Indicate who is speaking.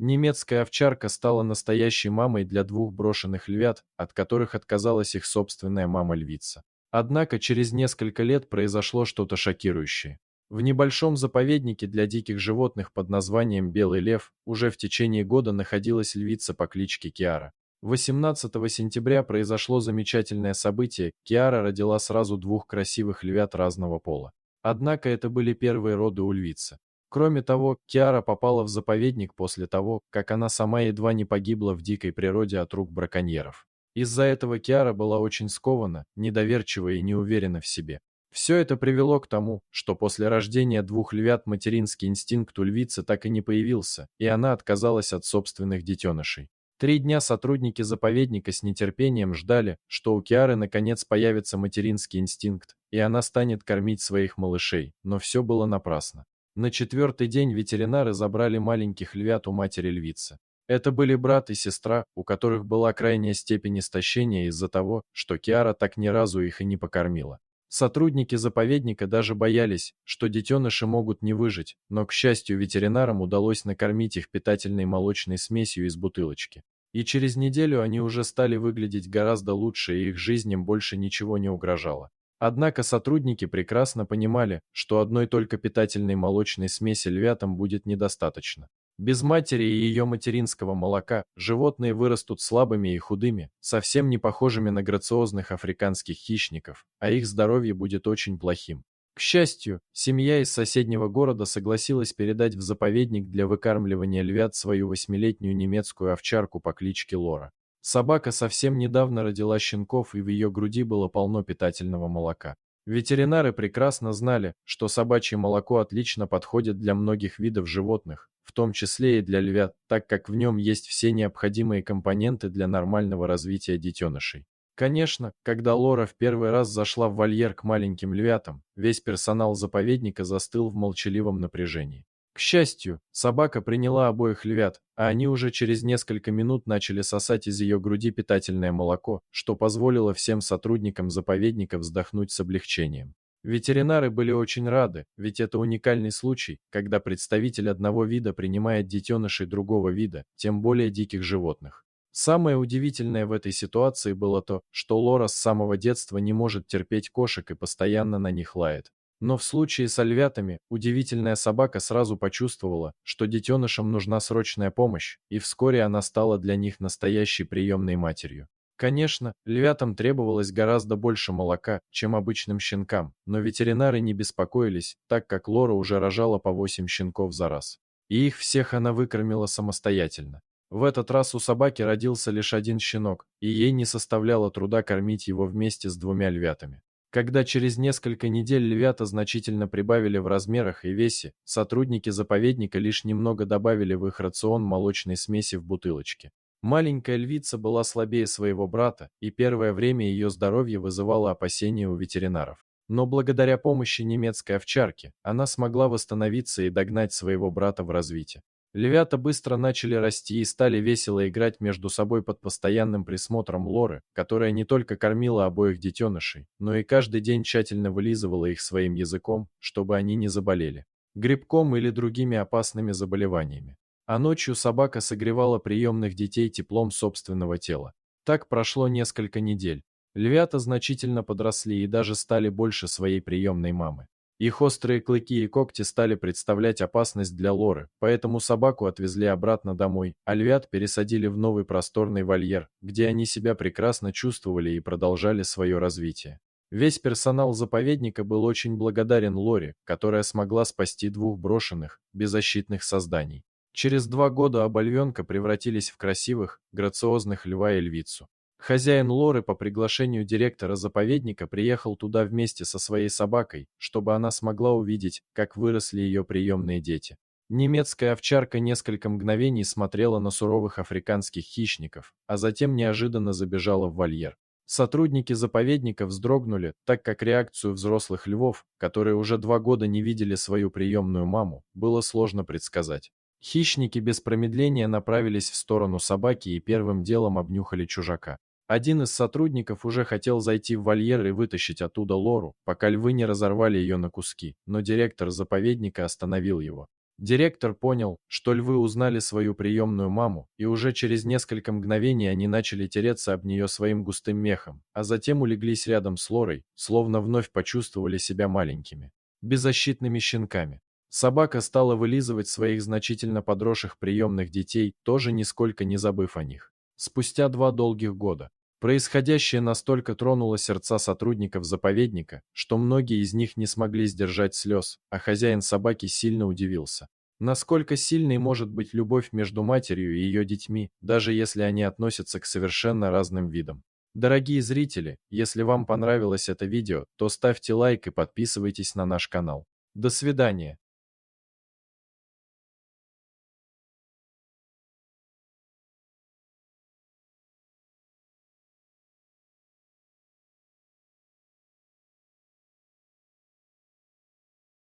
Speaker 1: Немецкая овчарка стала настоящей мамой для двух брошенных львят, от которых отказалась их собственная мама-львица. Однако через несколько лет произошло что-то шокирующее. В небольшом заповеднике для диких животных под названием Белый лев уже в течение года находилась львица по кличке Киара. 18 сентября произошло замечательное событие: Киара родила сразу двух красивых львят разного пола. Однако это были первые роды у львицы. Кроме того, Киара попала в заповедник после того, как она сама едва не погибла в дикой природе от рук браконьеров. Из-за этого Киара была очень скована, недоверчива и не уверена в себе. Все это привело к тому, что после рождения двух львят материнский инстинкт у львицы так и не появился, и она отказалась от собственных детенышей. 3 дня сотрудники заповедника с нетерпением ждали, что у Киары наконец появится материнский инстинкт, и она станет кормить своих малышей, но все было напрасно. На 4-й день ветеринары забрали маленьких львят у матери львицы. Это были брат и сестра, у которых была крайняя степень истощения из-за того, что Киара так ни разу их и не покормила. Сотрудники заповедника даже боялись, что детеныши могут не выжить, но, к счастью, ветеринарам удалось накормить их питательной молочной смесью из бутылочки. И через неделю они уже стали выглядеть гораздо лучше, и их жизням больше ничего не угрожало. Однако сотрудники прекрасно понимали, что одной только питательной молочной смеси львятам будет недостаточно. Без матери и ее материнского молока животные вырастут слабыми и худыми, совсем не похожими на грациозных африканских хищников, а их здоровье будет очень плохим. К счастью, семья из соседнего города согласилась передать в заповедник для выкармливания львят свою 8-летнюю немецкую овчарку по кличке Лора. Собака совсем недавно родила щенков, и в ее груди было полно питательного молока. Ветеринары прекрасно знали, что собачье молоко отлично подходит для многих видов животных, в том числе и для львят, так как в нем есть все необходимые компоненты для нормального развития детенышей. Конечно, когда Лора в первый раз зашла в вольер к маленьким львятам, весь персонал заповедника застыл в молчаливом напряжении. К счастью, собака приняла обоих львят, а они уже через несколько минут начали сосать из ее груди питательное молоко, что позволило всем сотрудникам заповедника вздохнуть с облегчением. Ветеринары были очень рады, ведь это уникальный случай, когда представитель одного вида принимает детенышей другого вида, тем более диких животных. Самое удивительное в этой ситуации было то, что Лора с самого детства не может терпеть кошек и постоянно на них лает. Но в случае с львятами удивительная собака сразу почувствовала, что детенышам нужна срочная помощь, и вскоре она стала для них настоящей приемной матерью. Конечно, львятам требовалось гораздо больше молока, чем обычным щенкам, но ветеринары не беспокоились, так как Лора уже рожала по 8 щенков за раз. И их всех она выкормила самостоятельно. В этот раз у собаки родился лишь один щенок, и ей не составляло труда кормить его вместе с двумя львятами. Когда через несколько недель львята значительно прибавили в размерах и весе, сотрудники заповедника лишь немного добавили в их рацион молочной смеси в бутылочке. Маленькая львица была слабее своего брата, и первое время ее здоровье вызывало опасения у ветеринаров. Но благодаря помощи немецкой овчарки, она смогла восстановиться и догнать своего брата в развитии. Львята быстро начали расти и стали весело играть между собой под постоянным присмотром Лоры, которая не только кормила обоих детенышей, но и каждый день тщательно вылизывала их своим языком, чтобы они не заболели грибком или другими опасными заболеваниями. А ночью собака согревала приемных детей теплом собственного тела. Так прошло несколько недель. Львята значительно подросли и даже стали больше своей приемной мамы. Их острые клыки и когти стали представлять опасность для Лоры, поэтому собаку отвезли обратно домой, а львят пересадили в новый просторный вольер, где они себя прекрасно чувствовали и продолжали свое развитие. Весь персонал заповедника был очень благодарен Лоре, которая смогла спасти двух брошенных, беззащитных созданий. Через 2 года оба львенка превратились в красивых, грациозных льва и львицу. Хозяин Лоры по приглашению директора заповедника приехал туда вместе со своей собакой, чтобы она смогла увидеть, как выросли ее приемные дети. Немецкая овчарка несколько мгновений смотрела на суровых африканских хищников, а затем неожиданно забежала в вольер. Сотрудники заповедника вздрогнули, так как реакцию взрослых львов, которые уже 2 года не видели свою приемную маму, было сложно предсказать. Хищники без промедления направились в сторону собаки и первым делом обнюхали чужака. Один из сотрудников уже хотел зайти в вольер и вытащить оттуда Лору, пока львы не разорвали ее на куски, но директор заповедника остановил его. Директор понял, что львы узнали свою приемную маму, и уже через несколько мгновений они начали тереться об нее своим густым мехом, а затем улеглись рядом с Лорой, словно вновь почувствовали себя маленькими, беззащитными щенками. Собака стала вылизывать своих значительно подросших приемных детей, тоже нисколько не забыв о них. Спустя 2 долгих года происходящее настолько тронуло сердца сотрудников заповедника, что многие из них не смогли сдержать слез, а хозяин собаки сильно удивился. Насколько сильной может быть любовь между матерью и ее детьми, даже если они относятся к совершенно разным видам. Дорогие зрители, если вам понравилось это видео, то ставьте лайк и подписывайтесь на наш канал. До свидания.